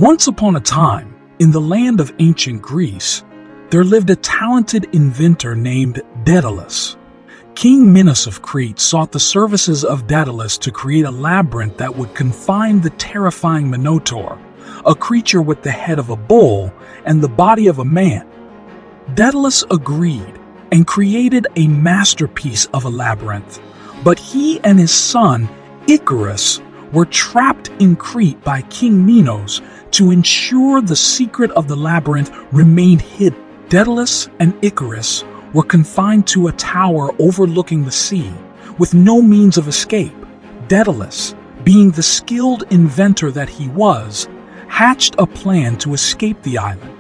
Once upon a time, in the land of ancient Greece, there lived a talented inventor named Daedalus. King Minos of Crete sought the services of Daedalus to create a labyrinth that would confine the terrifying Minotaur, a creature with the head of a bull and the body of a man. Daedalus agreed and created a masterpiece of a labyrinth, but he and his son, Icarus, were trapped in Crete by King Minos to ensure the secret of the labyrinth remained hidden. Daedalus and Icarus were confined to a tower overlooking the sea, with no means of escape. Daedalus, being the skilled inventor that he was, hatched a plan to escape the island.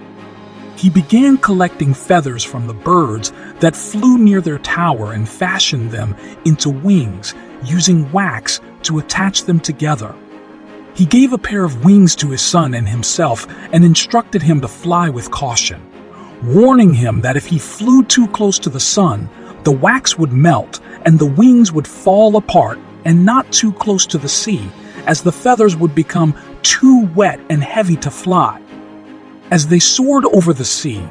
He began collecting feathers from the birds that flew near their tower and fashioned them into wings, using wax to attach them together. He gave a pair of wings to his son and himself and instructed him to fly with caution, warning him that if he flew too close to the sun, the wax would melt and the wings would fall apart, and not too close to the sea, as the feathers would become too wet and heavy to fly. As they soared over the sea,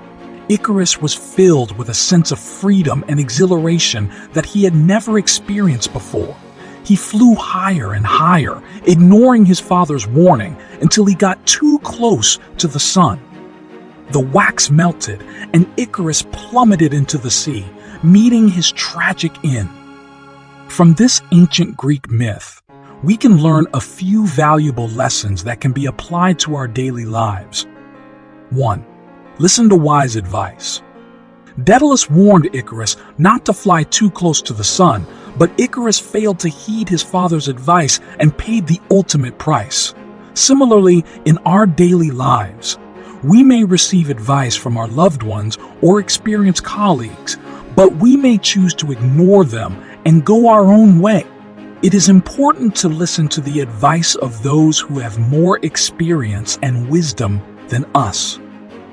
Icarus was filled with a sense of freedom and exhilaration that he had never experienced before. He flew higher and higher, ignoring his father's warning until he got too close to the sun. The wax melted, and Icarus plummeted into the sea, meeting his tragic end. From this ancient Greek myth, we can learn a few valuable lessons that can be applied to our daily lives. 1. Listen to wise advice. Daedalus warned Icarus not to fly too close to the sun, but Icarus failed to heed his father's advice and paid the ultimate price. Similarly, in our daily lives, we may receive advice from our loved ones or experienced colleagues, but we may choose to ignore them and go our own way. It is important to listen to the advice of those who have more experience and wisdom than us.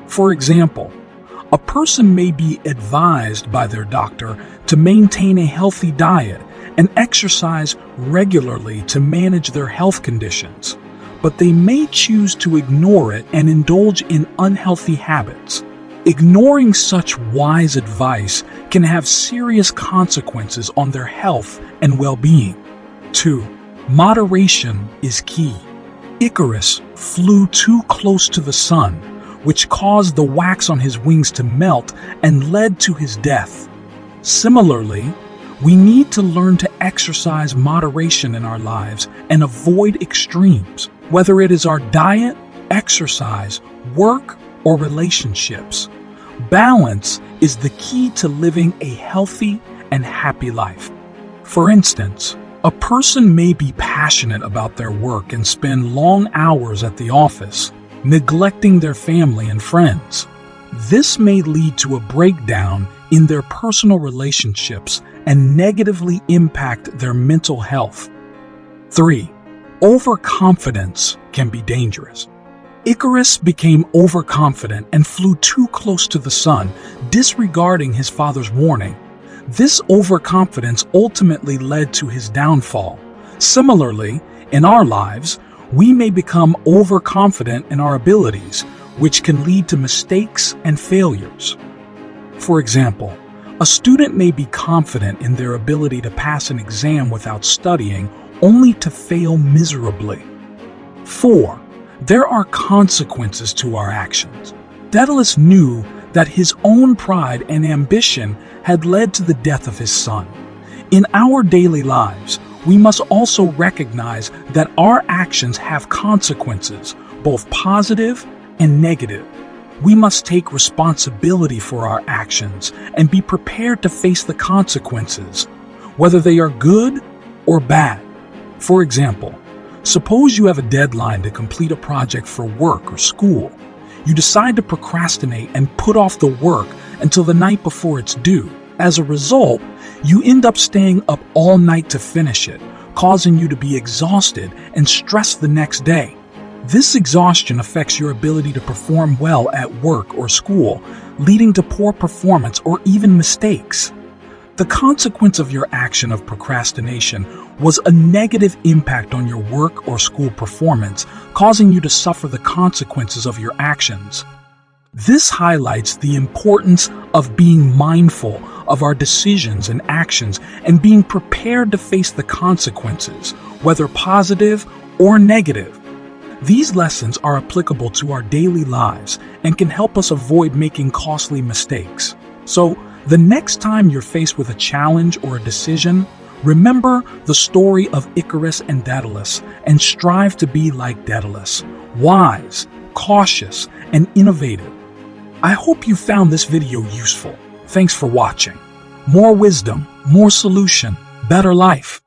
For example, a person may be advised by their doctor to maintain a healthy diet and exercise regularly to manage their health conditions, but they may choose to ignore it and indulge in unhealthy habits. Ignoring such wise advice can have serious consequences on their health and well-being. 2. Moderation is key. Icarus flew too close to the sun, which caused the wax on his wings to melt and led to his death. Similarly, we need to learn to exercise moderation in our lives and avoid extremes, whether it is our diet, exercise, work, or relationships. Balance is the key to living a healthy and happy life. For instance, a person may be passionate about their work and spend long hours at the office, neglecting their family and friends. This may lead to a breakdown in their personal relationships and negatively impact their mental health. 3. Overconfidence can be dangerous. Icarus became overconfident and flew too close to the sun, disregarding his father's warning. This overconfidence ultimately led to his downfall. Similarly, in our lives, we may become overconfident in our abilities, which can lead to mistakes and failures. For example, a student may be confident in their ability to pass an exam without studying, only to fail miserably. 4. There are consequences to our actions. Daedalus knew that his own pride and ambition had led to the death of his son. In our daily lives, we must also recognize that our actions have consequences, both positive and negative. We must take responsibility for our actions and be prepared to face the consequences, whether they are good or bad. For example, suppose you have a deadline to complete a project for work or school. You decide to procrastinate and put off the work until the night before it's due. As a result, you end up staying up all night to finish it, causing you to be exhausted and stressed the next day. This exhaustion affects your ability to perform well at work or school, leading to poor performance or even mistakes. The consequence of your action of procrastination was a negative impact on your work or school performance, causing you to suffer the consequences of your actions. This highlights the importance of being mindful of our decisions and actions and being prepared to face the consequences, whether positive or negative. These lessons are applicable to our daily lives and can help us avoid making costly mistakes. So, the next time you're faced with a challenge or a decision, remember the story of Icarus and Daedalus and strive to be like Daedalus, wise, cautious, and innovative. I hope you found this video useful. Thanks for watching. More wisdom, more solution, better life.